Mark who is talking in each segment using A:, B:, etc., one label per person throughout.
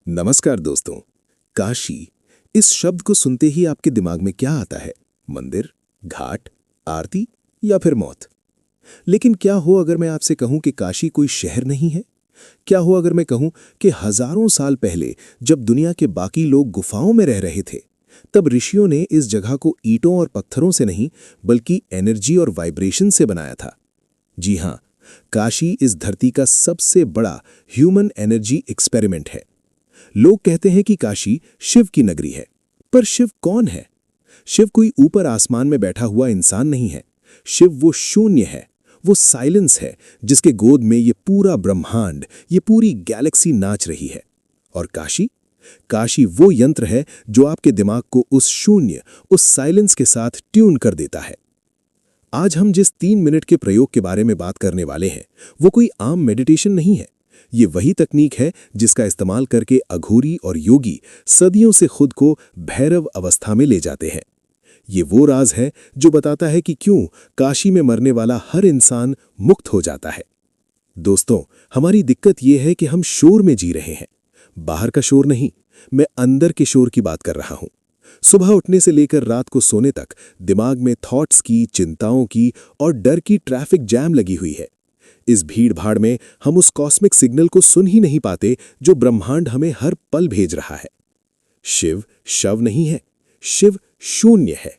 A: नमस्कार दोस्तों। काशी, इस शब्द को सुनते ही आपके दिमाग में क्या आता है? मंदिर, घाट, आरती या फिर मौत? लेकिन क्या हो अगर मैं आपसे कहूं कि काशी कोई शहर नहीं है? क्या हो अगर मैं कहूं कि हजारों साल पहले जब दुनिया के बाकी लोग गुफाओं में रह रहे थे, तब ऋषियों ने इस जगह को ईंटों और पत्थरों से नहीं बल्कि एनर्जी और वाइब्रेशन से बनाया था। जी हां, काशी इस धरती का सबसे बड़ा ह्यूमन एनर्जी एक्सपेरिमेंट है। लोग कहते हैं कि काशी शिव की नगरी है, पर शिव कौन है? शिव कोई ऊपर आसमान में बैठा हुआ इंसान नहीं है। शिव वो शून्य है, वो साइलेंस है जिसके गोद में ये पूरा ब्रह्मांड, ये पूरी गैलेक्सी नाच रही है। और काशी, काशी वो यंत्र है जो आपके दिमाग को उस शून्य, उस साइलेंस के साथ ट्यून कर देता है। आज हम जिस 3 मिनट के प्रयोग के बारे में बात करने वाले हैं, वो कोई आम मेडिटेशन नहीं है। ये वही तकनीक है जिसका इस्तेमाल करके अघोरी और योगी सदियों से खुद को भैरव अवस्था में ले जाते हैं। ये वो राज है जो बताता है कि क्यों काशी में मरने वाला हर इंसान मुक्त हो जाता है। दोस्तों, हमारी दिक्कत ये है कि हम शोर में जी रहे हैं। बाहर का शोर नहीं, मैं अंदर के शोर की बात कर रहा हूं। सुबह उठने से लेकर रात को सोने तक दिमाग में थॉट्स की, चिंताओं की और डर की ट्रैफिक जैम लगी हुई है। इस भीड़ भाड़ में हम उस कॉस्मिक सिग्नल को सुन ही नहीं पाते जो ब्रह्मांड हमें हर पल भेज रहा है। शिव शव नहीं है, शिव शून्य है।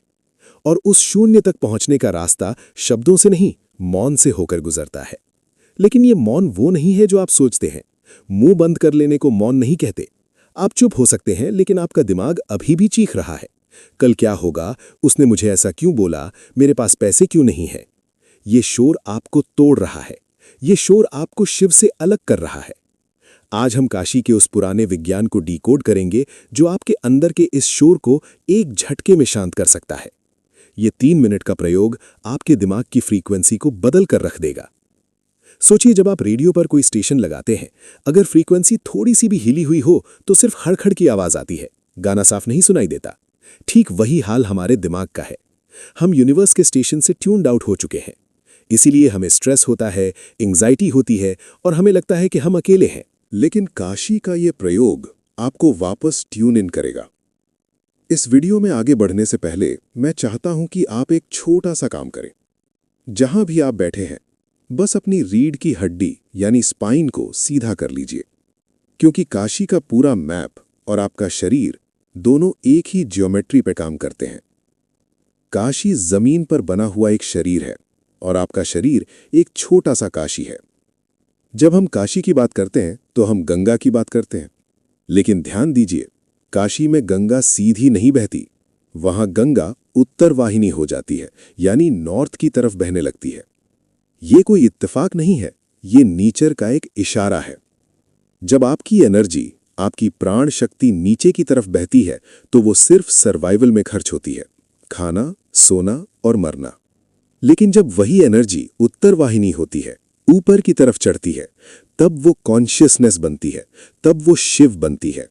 A: और उस शून्य तक पहुंचने का रास्ता शब्दों से नहीं, मौन से होकर गुजरता है। लेकिन ये मौन वो नहीं है जो आप सोचते हैं। मुंह बंद कर लेने को मौन नहीं कहते। आप चुप हो सकते हैं, लेकिन आपका दिमाग अभी भी चीख रहा है, कल क्या होगा, उसने मुझे ऐसा क्यों बोला, मेरे पास पैसे क्यों नहीं है। ये शोर आपको तोड़ रहा है। ये शोर आपको शिव से अलग कर रहा है। आज हम काशी के उस पुराने विज्ञान को डिकोड करेंगे जो आपके अंदर के इस शोर को एक झटके में शांत कर सकता है। ये 3 मिनट का प्रयोग आपके दिमाग की फ्रीक्वेंसी को बदल कर रख देगा। सोचिए, जब आप रेडियो पर कोई स्टेशन लगाते हैं, अगर फ्रीक्वेंसी थोड़ी सी भी हिली हुई हो तो सिर्फ खड़खड़ की आवाज आती है, गाना साफ नहीं सुनाई देता। ठीक वही हाल हमारे दिमाग का है। हम यूनिवर्स के स्टेशन से ट्यून्ड आउट हो चुके हैं। इसीलिए हमें स्ट्रेस होता है, एंग्जाइटी होती है और हमें लगता है कि हम अकेले हैं। लेकिन काशी का ये प्रयोग आपको वापस ट्यून इन करेगा। इस वीडियो में आगे बढ़ने से पहले मैं चाहता हूं कि आप एक छोटा सा काम करें। जहां भी आप बैठे हैं, बस अपनी रीढ़ की हड्डी यानी स्पाइन को सीधा कर लीजिए, क्योंकि काशी का पूरा मैप और आपका शरीर दोनों एक ही ज्योमेट्री पर काम करते हैं। काशी जमीन पर बना हुआ एक शरीर है और आपका शरीर एक छोटा सा काशी है। जब हम काशी की बात करते हैं तो हम गंगा की बात करते हैं, लेकिन ध्यान दीजिए, काशी में गंगा सीधी नहीं बहती। वहां गंगा उत्तर वाहिनी हो जाती है, यानी नॉर्थ की तरफ बहने लगती है। ये कोई इत्तेफाक नहीं है, ये नेचर का एक इशारा है। जब आपकी एनर्जी, आपकी प्राण शक्ति नीचे की तरफ बहती है तो वो सिर्फ सर्वाइवल में खर्च होती है, खाना, सोना और मरना। लेकिन जब वही एनर्जी उत्तर वाहिनी होती है, ऊपर की तरफ चढ़ती है, तब वो कॉन्शियसनेस बनती है, तब वो शिव बनती है।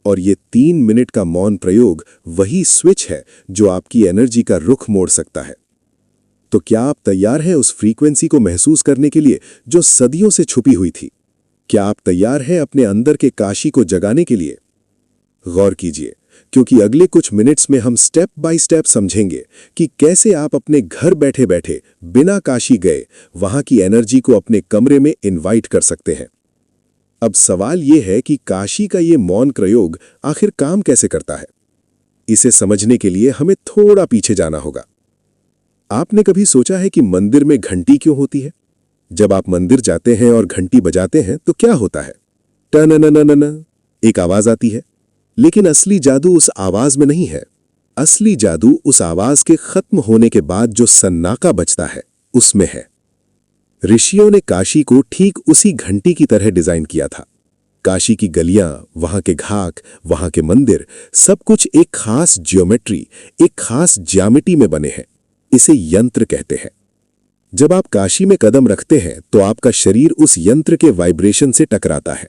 A: और ये 3 मिनट का मौन प्रयोग वही स्विच है जो आपकी एनर्जी का रुख मोड़ सकता है। तो क्या आप तैयार हैं उस फ्रीक्वेंसी को महसूस करने के लिए जो सदियों से छुपी हुई थी? क्या आप तैयार हैं अपने अंदर के काशी को जगाने के लिए? गौर कीजिए, क्योंकि अगले कुछ मिनट्स में हम स्टेप बाय स्टेप समझेंगे कि कैसे आप अपने घर बैठे बैठे बिना काशी गए वहां की एनर्जी को अपने कमरे में इनवाइट कर सकते हैं। अब सवाल यह है कि काशी का ये मौन प्रयोग आखिर काम कैसे करता है। इसे समझने के लिए हमें थोड़ा पीछे जाना होगा। आपने कभी सोचा है कि मंदिर में घंटी क्यों होती है? जब आप मंदिर जाते हैं और घंटी बजाते हैं तो क्या होता है? टन, एक आवाज आती है। लेकिन असली जादू उस आवाज में नहीं है। असली जादू उस आवाज के खत्म होने के बाद जो सन्नाटा बचता है, उसमें है। ऋषियों ने काशी को ठीक उसी घंटी की तरह डिजाइन किया था। काशी की गलियां, वहां के घाट, वहां के मंदिर, सब कुछ एक खास ज्योमेट्री, एक खास ज्यामिति में बने हैं। इसे यंत्र कहते हैं। जब आप काशी में कदम रखते हैं तो आपका शरीर उस यंत्र के वाइब्रेशन से टकराता है।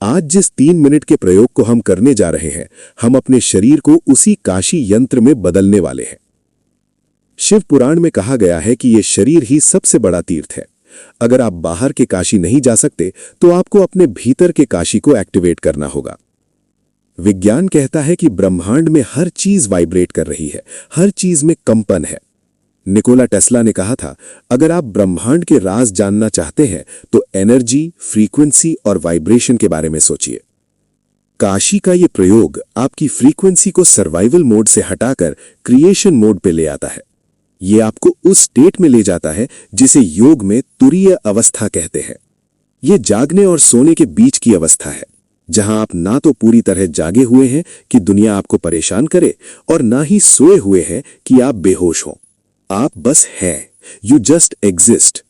A: आज जिस 3 मिनट के प्रयोग को हम करने जा रहे हैं, हम अपने शरीर को उसी काशी यंत्र में बदलने वाले हैं। शिव पुराण में कहा गया है कि यह शरीर ही सबसे बड़ा तीर्थ है, अगर आप बाहर के काशी नहीं जा सकते तो आपको अपने भीतर के काशी को एक्टिवेट करना होगा। विज्ञान कहता है कि ब्रह्मांड में हर चीज वाइब्रेट कर रही है, हर चीज में कंपन है। निकोला टेस्ला ने कहा था, अगर आप ब्रह्मांड के राज जानना चाहते हैं तो एनर्जी, फ्रीक्वेंसी और वाइब्रेशन के बारे में सोचिए। काशी का ये प्रयोग आपकी फ्रीक्वेंसी को सर्वाइवल मोड से हटाकर क्रिएशन मोड पे ले आता है। ये आपको उस स्टेट में ले जाता है जिसे योग में तुरीय अवस्था कहते हैं। ये जागने और सोने के बीच की अवस्था है, जहां आप ना तो पूरी तरह जागे हुए हैं कि दुनिया आपको परेशान करे और ना ही सोए हुए हैं कि आप बेहोश हों। आप बस हैं, यू जस्ट एग्जिस्ट।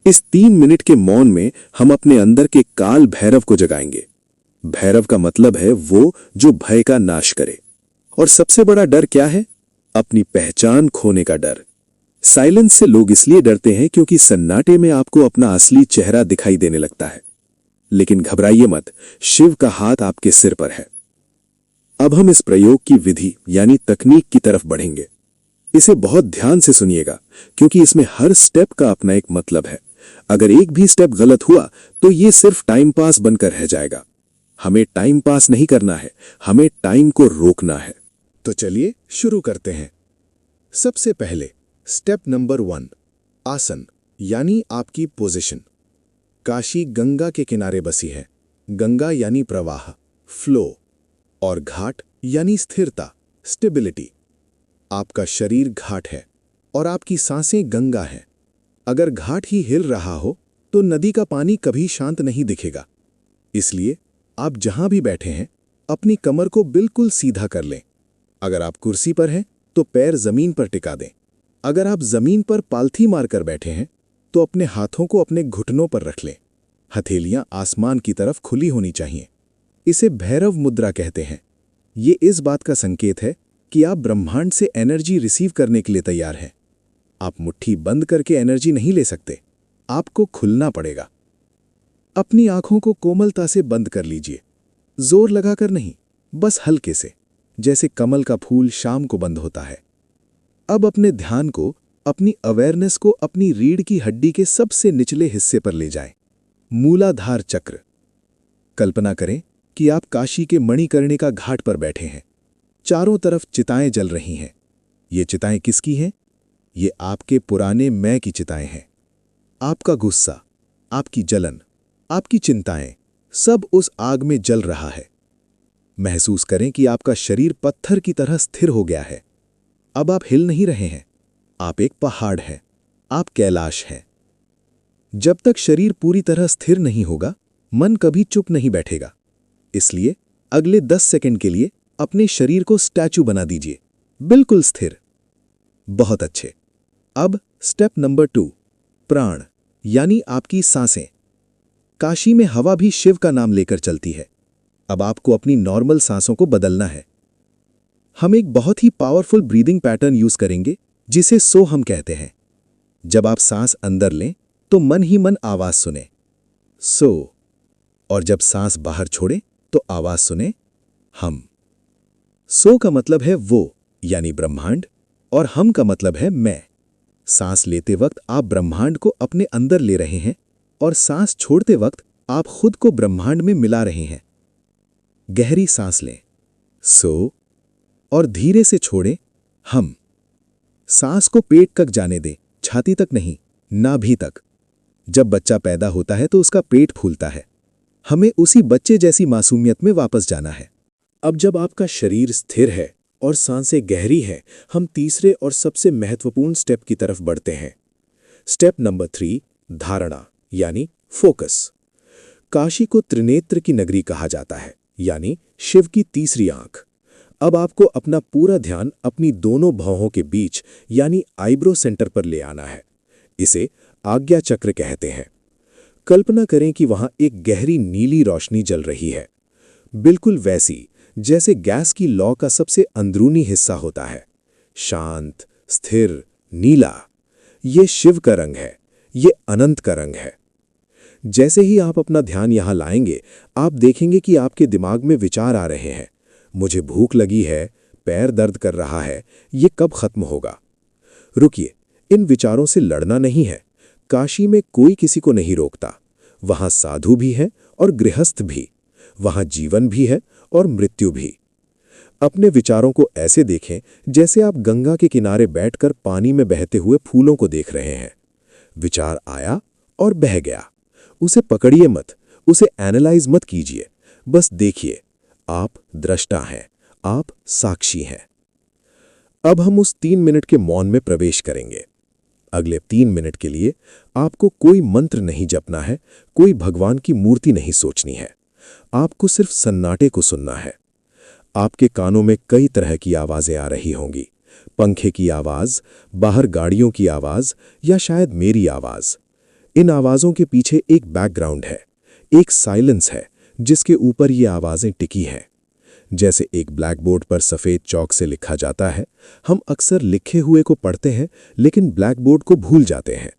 A: इस 3 मिनट के मौन में हम अपने अंदर के काल भैरव को जगाएंगे। भैरव का मतलब है वो जो भय का नाश करे। और सबसे बड़ा डर क्या है? अपनी पहचान खोने का डर। साइलेंस से लोग इसलिए डरते हैं क्योंकि सन्नाटे में आपको अपना असली चेहरा दिखाई देने लगता है। लेकिन घबराइए मत, शिव का हाथ आपके सिर पर है। अब हम इस प्रयोग की विधि यानी तकनीक की तरफ बढ़ेंगे। इसे बहुत ध्यान से सुनिएगा क्योंकि इसमें हर स्टेप का अपना एक मतलब है। अगर एक भी स्टेप गलत हुआ तो ये सिर्फ टाइम पास बनकर रह जाएगा। हमें टाइम पास नहीं करना है, हमें टाइम को रोकना है। तो चलिए शुरू करते हैं। सबसे पहले स्टेप नंबर 1, आसन यानी आपकी पोजीशन। काशी गंगा के किनारे बसी है। गंगा यानी प्रवाह, फ्लो, और घाट यानी स्थिरता, स्टेबिलिटी। आपका शरीर घाट है और आपकी सांसें गंगा हैं। अगर घाट ही हिल रहा हो तो नदी का पानी कभी शांत नहीं दिखेगा। इसलिए आप जहां भी बैठे हैं अपनी कमर को बिल्कुल सीधा कर लें। अगर आप कुर्सी पर हैं तो पैर जमीन पर टिका दें। अगर आप जमीन पर पालथी मारकर बैठे हैं तो अपने हाथों को अपने घुटनों पर रख लें। हथेलियां आसमान की तरफ खुली होनी चाहिए। इसे भैरव मुद्रा कहते हैं। ये इस बात का संकेत है कि आप ब्रह्मांड से एनर्जी रिसीव करने के लिए तैयार हैं। आप मुट्ठी बंद करके एनर्जी नहीं ले सकते, आपको खुलना पड़ेगा। अपनी आंखों को कोमलता से बंद कर लीजिए, जोर लगाकर नहीं, बस हल्के से, जैसे कमल का फूल शाम को बंद होता है। अब अपने ध्यान को, अपनी अवेयरनेस को अपनी रीढ़ की हड्डी के सबसे निचले हिस्से पर ले जाएं, मूलाधार चक्र। कल्पना करें कि आप काशी के मणिकर्णिका घाट पर बैठे हैं। चारों तरफ चिताएं जल रही हैं। ये चिताएं किसकी हैं? ये आपके पुराने मैं की चिताएं हैं। आपका गुस्सा, आपकी जलन, आपकी चिंताएं, सब उस आग में जल रहा है। महसूस करें कि आपका शरीर पत्थर की तरह स्थिर हो गया है। अब आप हिल नहीं रहे हैं, आप एक पहाड़ हैं, आप कैलाश हैं। जब तक शरीर पूरी तरह स्थिर नहीं होगा, मन कभी चुप नहीं बैठेगा। इसलिए अगले 10 सेकंड के लिए अपने शरीर को स्टैचू बना दीजिए, बिल्कुल स्थिर। बहुत अच्छे। अब स्टेप नंबर 2, प्राण यानी आपकी सांसें। काशी में हवा भी शिव का नाम लेकर चलती है। अब आपको अपनी नॉर्मल सांसों को बदलना है। हम एक बहुत ही पावरफुल ब्रीदिंग पैटर्न यूज करेंगे जिसे सो हम कहते हैं। जब आप सांस अंदर लें तो मन ही मन आवाज सुने, सो, और जब सांस बाहर छोड़ें तो आवाज सुने, हम। सो का मतलब है वो यानी ब्रह्मांड, और हम का मतलब है मैं। सांस लेते वक्त आप ब्रह्मांड को अपने अंदर ले रहे हैं और सांस छोड़ते वक्त आप खुद को ब्रह्मांड में मिला रहे हैं। गहरी सांस लें, सो, और धीरे से छोड़ें, हम। सांस को पेट तक जाने दें, छाती तक नहीं, नाभि तक। जब बच्चा पैदा होता है तो उसका पेट फूलता है। हमें उसी बच्चे जैसी मासूमियत में वापस जाना है। अब जब आपका शरीर स्थिर है और सांसें गहरी हैं, हम तीसरे और सबसे महत्वपूर्ण स्टेप की तरफ बढ़ते हैं। स्टेप नंबर 3, धारणा यानी फोकस। काशी को त्रिनेत्र की नगरी कहा जाता है, यानी शिव की तीसरी आंख। अब आपको अपना पूरा ध्यान अपनी दोनों भौहों के बीच यानी आईब्रो सेंटर पर ले आना है। इसे आज्ञा चक्र कहते हैं। कल्पना करें कि वहां एक गहरी नीली रोशनी जल रही है, बिल्कुल वैसी जैसे गैस की लौ का सबसे अंदरूनी हिस्सा होता है। शांत, स्थिर, नीला। ये शिव का रंग है, ये अनंत का रंग है। जैसे ही आप अपना ध्यान यहां लाएंगे, आप देखेंगे कि आपके दिमाग में विचार आ रहे हैं। मुझे भूख लगी है, पैर दर्द कर रहा है, ये कब खत्म होगा? रुकिए, इन विचारों से लड़ना नहीं है, काशी में कोई किसी को नहीं रोकता। वहां साधु भी हैं और गृहस्थ भी। वहां जीवन भी है और मृत्यु भी। अपने विचारों को ऐसे देखें जैसे आप गंगा के किनारे बैठकर पानी में बहते हुए फूलों को देख रहे हैं। विचार आया और बह गया। उसे पकड़िए मत, उसे एनालाइज मत कीजिए, बस देखिए। आप दृष्टा हैं, आप साक्षी हैं। अब हम उस 3 मिनट के मौन में प्रवेश करेंगे। अगले 3 मिनट के लिए आपको कोई मंत्र नहीं जपना है, कोई भगवान की मूर्ति नहीं सोचनी है। आपको सिर्फ सन्नाटे को सुनना है। आपके कानों में कई तरह की आवाजें आ रही होंगी। पंखे की आवाज, बाहर गाड़ियों की आवाज या शायद मेरी आवाज। इन आवाजों के पीछे एक बैकग्राउंड है, एक साइलेंस है जिसके ऊपर ये आवाजें टिकी हैं। जैसे एक ब्लैक बोर्ड पर सफ़ेद चौक से लिखा जाता है, हम अक्सर लिखे हुए को पढ़ते हैं लेकिन ब्लैक बोर्ड को भूल जाते हैं।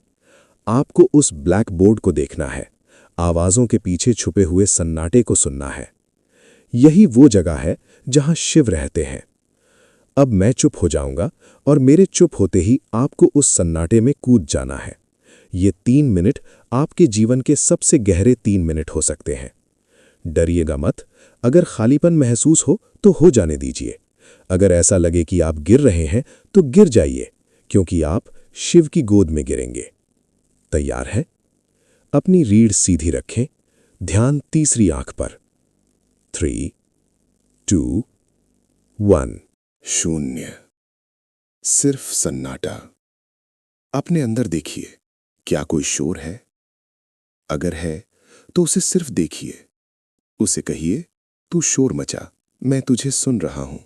A: आपको उस ब्लैक बोर्ड को देखना है, आवाज़ों के पीछे छुपे हुए सन्नाटे को सुनना है। यही वो जगह है जहां शिव रहते हैं। अब मैं चुप हो जाऊंगा और मेरे चुप होते ही आपको उस सन्नाटे में कूद जाना है। ये 3 मिनट आपके जीवन के सबसे गहरे 3 मिनट हो सकते हैं। डरिएगा मत। अगर खालीपन महसूस हो तो हो जाने दीजिए। अगर ऐसा लगे कि आप गिर रहे हैं तो गिर जाइए, क्योंकि आप शिव की गोद में गिरेंगे। तैयार है? अपनी रीढ़ सीधी रखें। ध्यान तीसरी आंख पर। 3, 2, 1। शून्य। सिर्फ सन्नाटा। अपने अंदर देखिए, क्या कोई शोर है? अगर है तो उसे सिर्फ देखिए। उसे कहिए, तू शोर मचा, मैं तुझे सुन रहा हूं।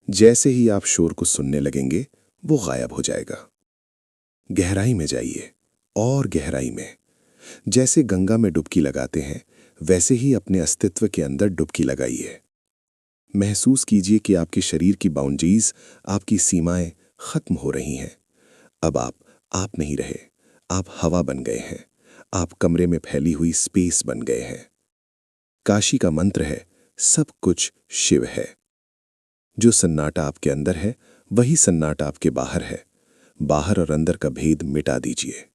A: जैसे ही आप शोर को सुनने लगेंगे, वो गायब हो जाएगा। गहराई में जाइए, और गहराई में। जैसे गंगा में डुबकी लगाते हैं, वैसे ही अपने अस्तित्व के अंदर डुबकी लगाइए। महसूस कीजिए कि आपके शरीर की बाउंड्रीज, आपकी सीमाएं खत्म हो रही हैं। अब आप नहीं रहे, आप हवा बन गए हैं। आप कमरे में फैली हुई स्पेस बन गए हैं। काशी का मंत्र है, सब कुछ शिव है। जो सन्नाटा आपके अंदर है, वही सन्नाटा आपके बाहर है। बाहर और अंदर का भेद मिटा दीजिए।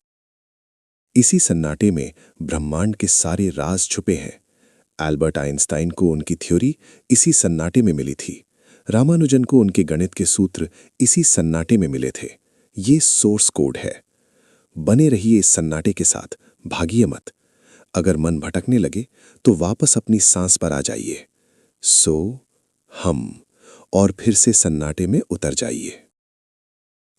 A: इसी सन्नाटे में ब्रह्मांड के सारे राज छुपे हैं। एल्बर्ट आइंस्टाइन को उनकी थ्योरी इसी सन्नाटे में मिली थी। रामानुजन को उनके गणित के सूत्र इसी सन्नाटे में मिले थे। ये सोर्स कोड है। बने रहिए इस सन्नाटे के साथ, भागिए मत। अगर मन भटकने लगे तो वापस अपनी सांस पर आ जाइए। हम और फिर से सन्नाटे में उतर जाइए।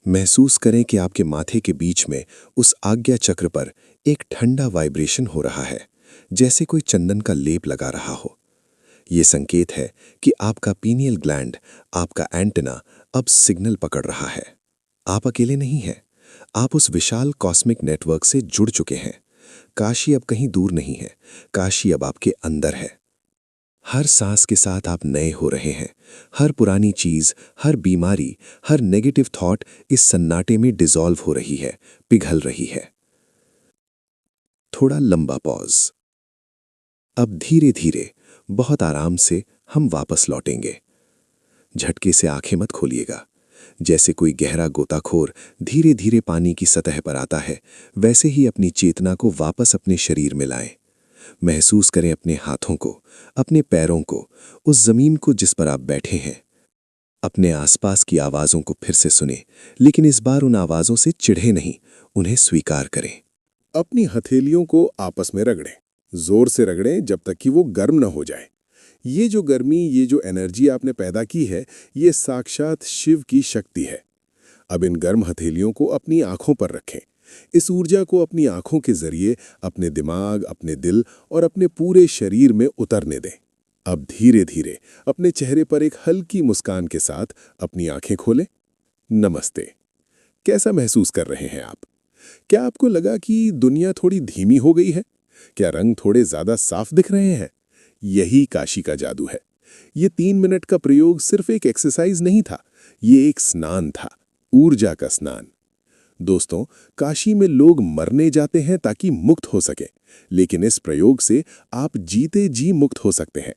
A: महसूस करें कि आपके माथे के बीच में उस आज्ञा चक्र पर एक ठंडा वाइब्रेशन हो रहा है, जैसे कोई चंदन का लेप लगा रहा हो। ये संकेत है कि आपका पीनियल ग्लैंड, आपका एंटेना अब सिग्नल पकड़ रहा है। आप अकेले नहीं हैं। आप उस विशाल कॉस्मिक नेटवर्क से जुड़ चुके हैं। काशी अब कहीं दूर नहीं है, काशी अब आपके अंदर है। हर सांस के साथ आप नए हो रहे हैं। हर पुरानी चीज, हर बीमारी, हर नेगेटिव थॉट इस सन्नाटे में डिसॉल्व हो रही है, पिघल रही है। थोड़ा लंबा पॉज। अब धीरे धीरे, बहुत आराम से हम वापस लौटेंगे। झटके से आंखें मत खोलिएगा। जैसे कोई गहरा गोताखोर धीरे धीरे पानी की सतह पर आता है, वैसे ही अपनी चेतना को वापस अपने शरीर में लाएं। महसूस करें अपने हाथों को, अपने पैरों को, उस जमीन को जिस पर आप बैठे हैं। अपने आसपास की आवाजों को फिर से सुने, लेकिन इस बार उन आवाजों से चिढ़े नहीं, उन्हें स्वीकार करें। अपनी हथेलियों को आपस में रगड़ें, जोर से रगड़ें जब तक कि वो गर्म न हो जाए। ये जो गर्मी, ये जो एनर्जी आपने पैदा की है, ये साक्षात शिव की शक्ति है। अब इन गर्म हथेलियों को अपनी आंखों पर रखें। इस ऊर्जा को अपनी आंखों के जरिए अपने दिमाग, अपने दिल और अपने पूरे शरीर में उतरने दें। अब धीरे धीरे अपने चेहरे पर एक हल्की मुस्कान के साथ अपनी आंखें खोलें। नमस्ते। कैसा महसूस कर रहे हैं आप? क्या आपको लगा कि दुनिया थोड़ी धीमी हो गई है? क्या रंग थोड़े ज्यादा साफ दिख रहे हैं? यही काशी का जादू है। ये 3 मिनट का प्रयोग सिर्फ एक एक्सरसाइज नहीं था, ये एक स्नान था, ऊर्जा का स्नान। दोस्तों, काशी में लोग मरने जाते हैं ताकि मुक्त हो सके, लेकिन इस प्रयोग से आप जीते जी मुक्त हो सकते हैं।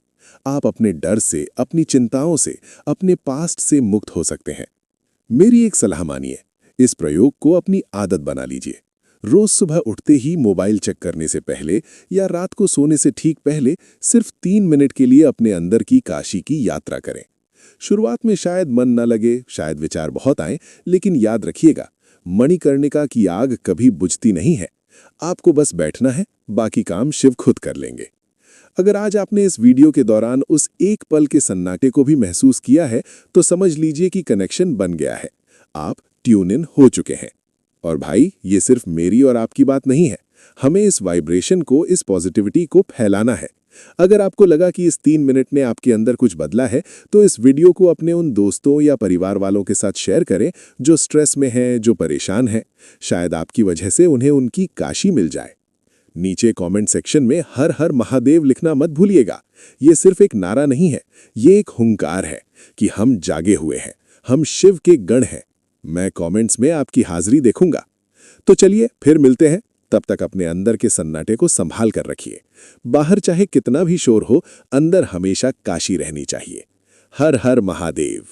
A: आप अपने डर से, अपनी चिंताओं से, अपने पास्ट से मुक्त हो सकते हैं। मेरी एक सलाह मानिए, इस प्रयोग को अपनी आदत बना लीजिए। रोज सुबह उठते ही मोबाइल चेक करने से पहले या रात को सोने से ठीक पहले सिर्फ 3 मिनट के लिए अपने अंदर की काशी की यात्रा करें। शुरुआत में शायद मन न लगे, शायद विचार बहुत आए, लेकिन याद रखिएगा, मणिकर्णिका की आग कभी बुझती नहीं है। आपको बस बैठना है, बाकी काम शिव खुद कर लेंगे। अगर आज आपने इस वीडियो के दौरान उस एक पल के सन्नाटे को भी महसूस किया है, तो समझ लीजिए कि कनेक्शन बन गया है। आप ट्यून इन हो चुके हैं। और भाई, ये सिर्फ मेरी और आपकी बात नहीं है। हमें इस वाइब्रेशन को, इस पॉजिटिविटी को फैलाना है। अगर आपको लगा कि इस 3 मिनट ने आपके अंदर कुछ बदला है, तो इस वीडियो को अपने उन दोस्तों या परिवार वालों के साथ शेयर करें जो स्ट्रेस में हैं, जो परेशान हैं। शायद आपकी वजह से उन्हें उनकी काशी मिल जाए। नीचे कमेंट सेक्शन में हर हर महादेव लिखना मत भूलिएगा। ये सिर्फ एक नारा नहीं है, ये एक हुंकार है कि हम जागे हुए हैं, हम शिव के गण हैं। मैं कमेंट्स में आपकी हाजिरी देखूंगा। तो चलिए फिर मिलते हैं। तब तक अपने अंदर के सन्नाटे को संभाल कर रखिए। बाहर चाहे कितना भी शोर हो, अंदर हमेशा काशी रहनी चाहिए। हर हर महादेव।